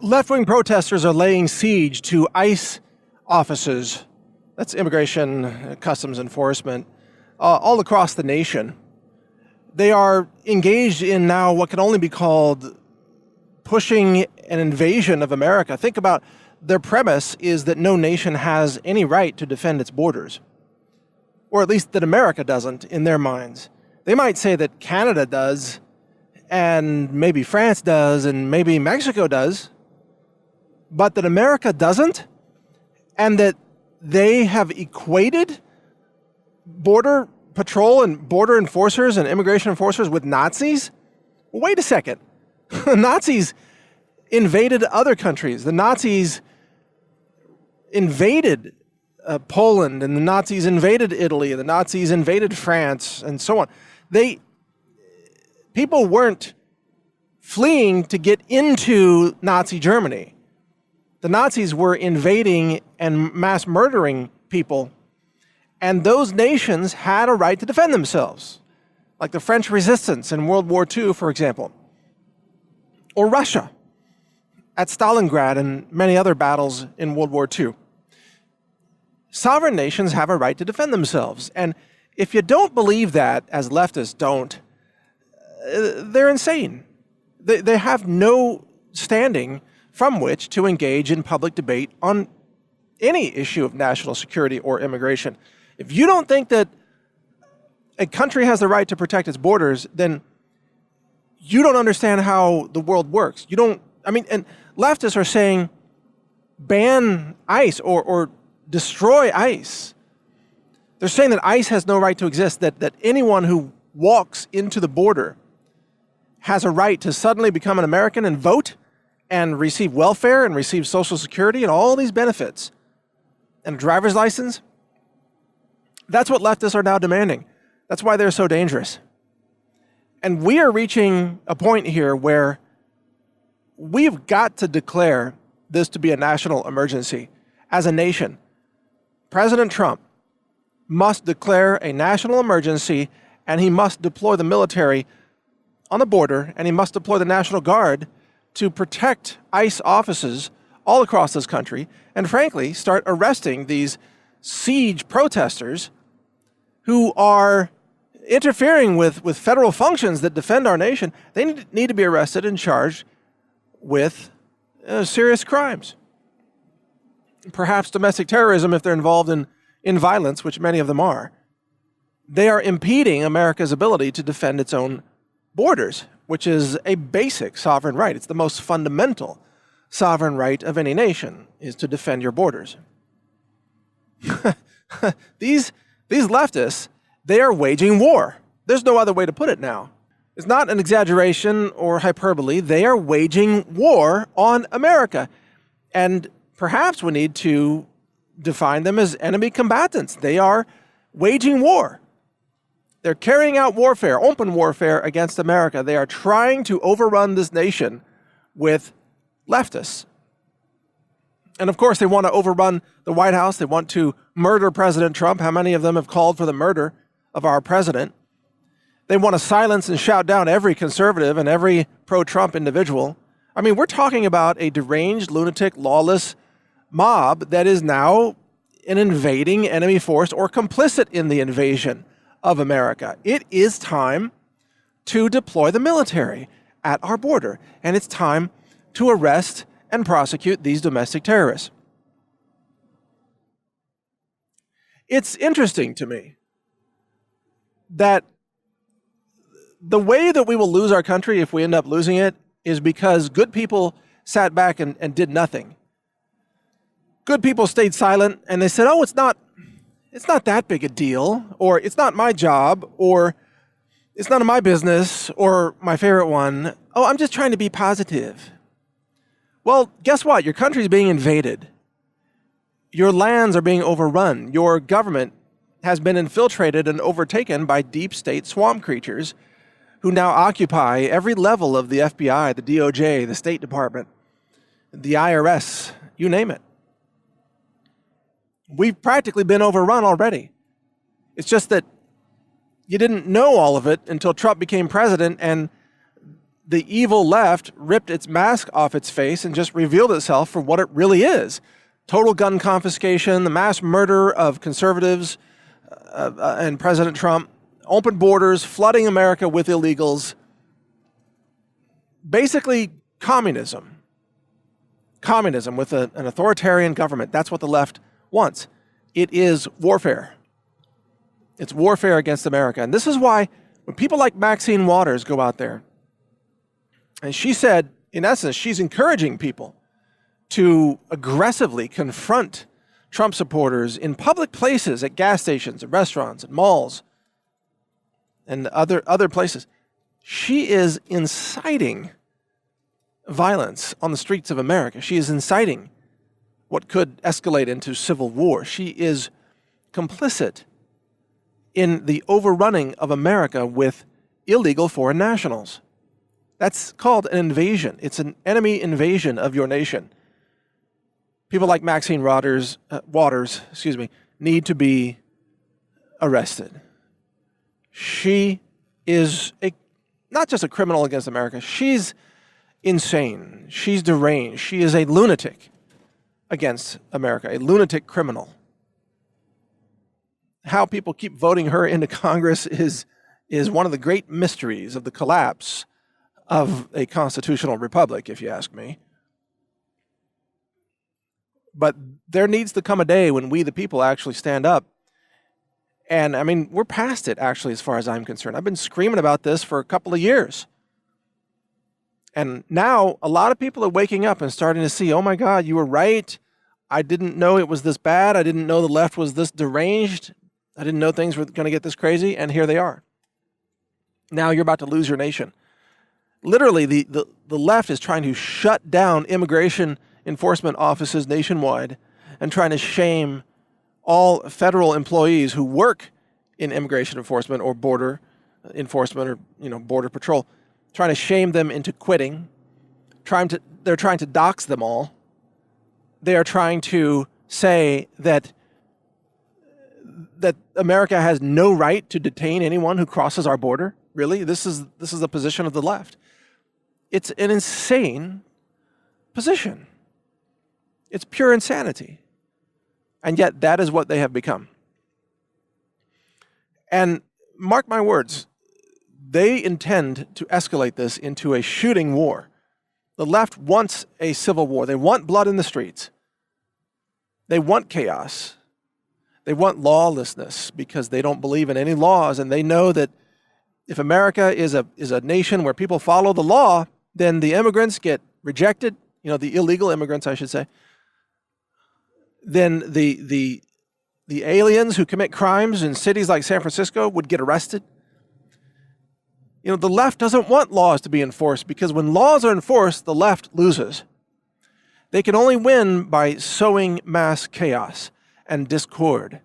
Left-wing protesters are laying siege to ICE offices, that's Immigration Customs Enforcement, all across the nation. They are engaged in now what can only be called pushing an invasion of America. Think about their premise is that no nation has any right to defend its borders, or at least that America doesn't in their minds. They might say that Canada does, and maybe France does, and maybe Mexico does, but that America doesn't, and that they have equated border patrol and border enforcers and immigration enforcers with Nazis? Well, wait a second. The Nazis invaded other countries. The Nazis invaded Poland, and the Nazis invaded Italy, and the Nazis invaded France, and so on. People weren't fleeing to get into Nazi Germany. The Nazis were invading and mass murdering people, and those nations had a right to defend themselves, like the French resistance in World War II, for example, or Russia at Stalingrad and many other battles in World War II. Sovereign nations have a right to defend themselves, and if you don't believe that, as leftists don't, they're insane. They have no standing from which to engage in public debate on any issue of national security or immigration. If you don't think that a country has the right to protect its borders, then you don't understand how the world works. And leftists are saying ban ICE or destroy ICE. They're saying that ICE has no right to exist, that anyone who walks into the border has a right to suddenly become an American and vote and receive welfare and receive Social Security and all these benefits and a driver's license. That's what leftists are now demanding. That's why they're so dangerous. And we are reaching a point here where we've got to declare this to be a national emergency as a nation. President Trump must declare a national emergency, and he must deploy the military on the border, and he must deploy the National Guard to protect ICE offices all across this country, and frankly, start arresting these siege protesters who are interfering with federal functions that defend our nation. They need to be arrested and charged with serious crimes. Perhaps domestic terrorism if they're involved in violence, which many of them are. They are impeding America's ability to defend its own borders, which is a basic sovereign right. It's the most fundamental sovereign right of any nation, is to defend your borders. These leftists, they are waging war. There's no other way to put it now. It's not an exaggeration or hyperbole. They are waging war on America. And perhaps we need to define them as enemy combatants. They are waging war. They're carrying out warfare, open warfare against America. They are trying to overrun this nation with leftists. And of course, they want to overrun the White House. They want to murder President Trump. How many of them have called for the murder of our president? They want to silence and shout down every conservative and every pro-Trump individual. I mean, we're talking about a deranged, lunatic, lawless mob that is now an invading enemy force or complicit in the invasion of America. It is time to deploy the military at our border, and it's time to arrest and prosecute these domestic terrorists. It's interesting to me that the way that we will lose our country if we end up losing it is because good people sat back and did nothing. Good people stayed silent and they said, oh, it's not that big a deal, or it's not my job, or it's none of my business, or my favorite one, oh, I'm just trying to be positive. Well, guess what? Your country's being invaded. Your lands are being overrun. Your government has been infiltrated and overtaken by deep state swamp creatures who now occupy every level of the FBI, the DOJ, the State Department, the IRS, you name it. We've practically been overrun already. It's just that you didn't know all of it until Trump became president, and the evil left ripped its mask off its face and just revealed itself for what it really is. Total gun confiscation, the mass murder of conservatives and President Trump, open borders, flooding America with illegals. Basically, communism. Communism with an authoritarian government. That's what the left wants. It is warfare. It's warfare against America. And this is why when people like Maxine Waters go out there, and she said, in essence, she's encouraging people to aggressively confront Trump supporters in public places, at gas stations, at restaurants, at malls, and other places. She is inciting violence on the streets of America. She is inciting what could escalate into civil war. She is complicit in the overrunning of America with illegal foreign nationals. That's called an invasion. It's an enemy invasion of your nation. People like Maxine Waters, need to be arrested. She is not just a criminal against America. She's insane. She's deranged. She is a lunatic against America, a lunatic criminal. How people keep voting her into Congress is one of the great mysteries of the collapse of a constitutional republic, if you ask me. But there needs to come a day when we, the people, actually stand up. And, I mean, we're past it, actually, as far as I'm concerned. I've been screaming about this for a couple of years. And now a lot of people are waking up and starting to see, oh, my God, you were right. I didn't know it was this bad. I didn't know the left was this deranged. I didn't know things were going to get this crazy. And here they are. Now you're about to lose your nation. Literally, the left is trying to shut down immigration enforcement offices nationwide and trying to shame all federal employees who work in immigration enforcement or border enforcement or border patrol, trying to shame them into quitting. They're trying to dox them all. They are trying to say that America has no right to detain anyone who crosses our border. Really, this is the position of the left. It's an insane position. It's pure insanity. And yet that is what they have become. And mark my words, they intend to escalate this into a shooting war. The left wants a civil war. They want blood in the streets. They want chaos. They want lawlessness because they don't believe in any laws, and they know that if America is a nation where people follow the law, then the immigrants get rejected, the illegal immigrants, I should say. Then the aliens who commit crimes in cities like San Francisco would get arrested. The left doesn't want laws to be enforced because when laws are enforced, the left loses. They can only win by sowing mass chaos and discord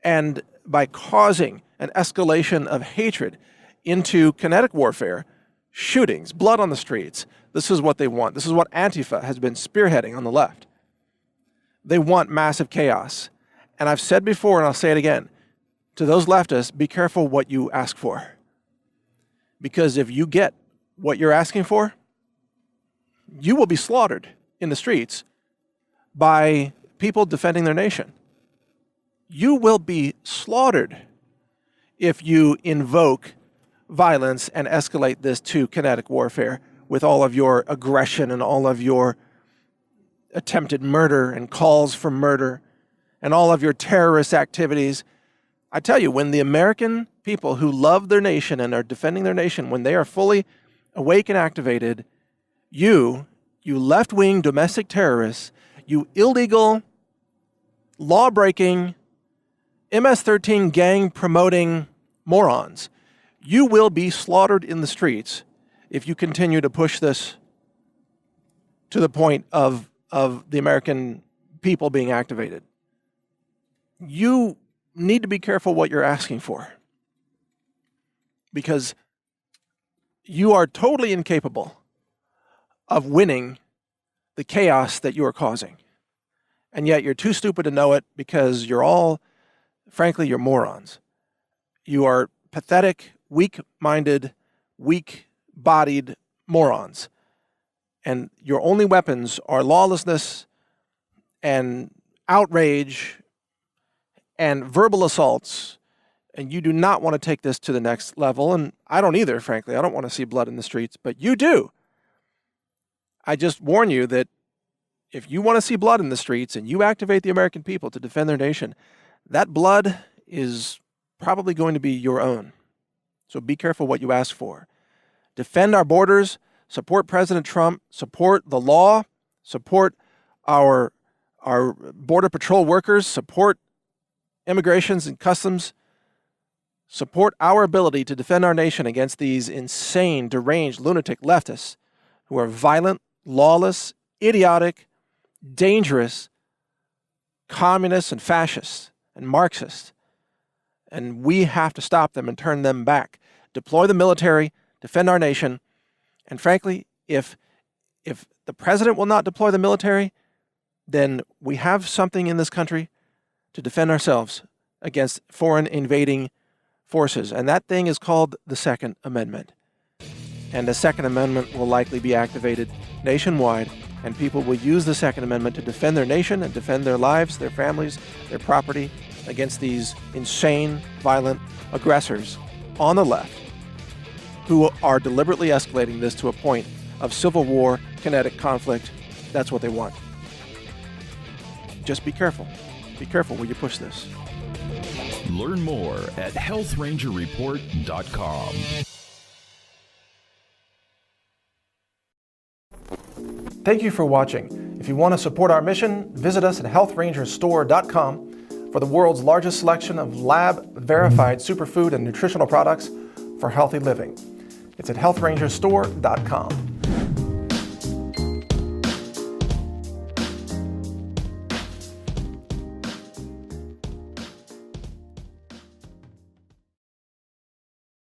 and by causing an escalation of hatred into kinetic warfare, shootings, blood on the streets. This is what they want. This is what Antifa has been spearheading on the left. They want massive chaos. And I've said before, and I'll say it again, to those leftists, be careful what you ask for. Because if you get what you're asking for, you will be slaughtered in the streets by people defending their nation. You will be slaughtered if you invoke violence and escalate this to kinetic warfare with all of your aggression and all of your attempted murder and calls for murder and all of your terrorist activities. I tell you, when the American people who love their nation and are defending their nation, when they are fully awake and activated, you left-wing domestic terrorists, you illegal, law-breaking, MS-13 gang-promoting morons, you will be slaughtered in the streets if you continue to push this to the point of the American people being activated. You need to be careful what you're asking for because you are totally incapable of winning the chaos that you are causing. And yet you're too stupid to know it because frankly, you're morons. You are pathetic, weak-minded, weak-bodied morons. And your only weapons are lawlessness and outrage and verbal assaults. And you do not want to take this to the next level. And I don't either, frankly. I don't want to see blood in the streets, but you do. I just warn you that if you want to see blood in the streets and you activate the American people to defend their nation, that blood is probably going to be your own. So be careful what you ask for. Defend our borders, support President Trump, support the law, support our Border Patrol workers, support immigrations and customs, support our ability to defend our nation against these insane, deranged, lunatic leftists who are violent, lawless, idiotic, dangerous, communists and fascists and Marxists. And we have to stop them and turn them back. Deploy the military, defend our nation. And frankly, if the president will not deploy the military, then we have something in this country to defend ourselves against foreign invading forces. And that thing is called the Second Amendment. And the Second Amendment will likely be activated nationwide, and people will use the Second Amendment to defend their nation and defend their lives, their families, their property against these insane, violent aggressors on the left who are deliberately escalating this to a point of civil war, kinetic conflict. That's what they want. Just be careful. Be careful where you push this. Learn more at healthrangerreport.com. Thank you for watching. If you want to support our mission, visit us at healthrangerstore.com for the world's largest selection of lab-verified superfood and nutritional products for healthy living. It's at healthrangerstore.com.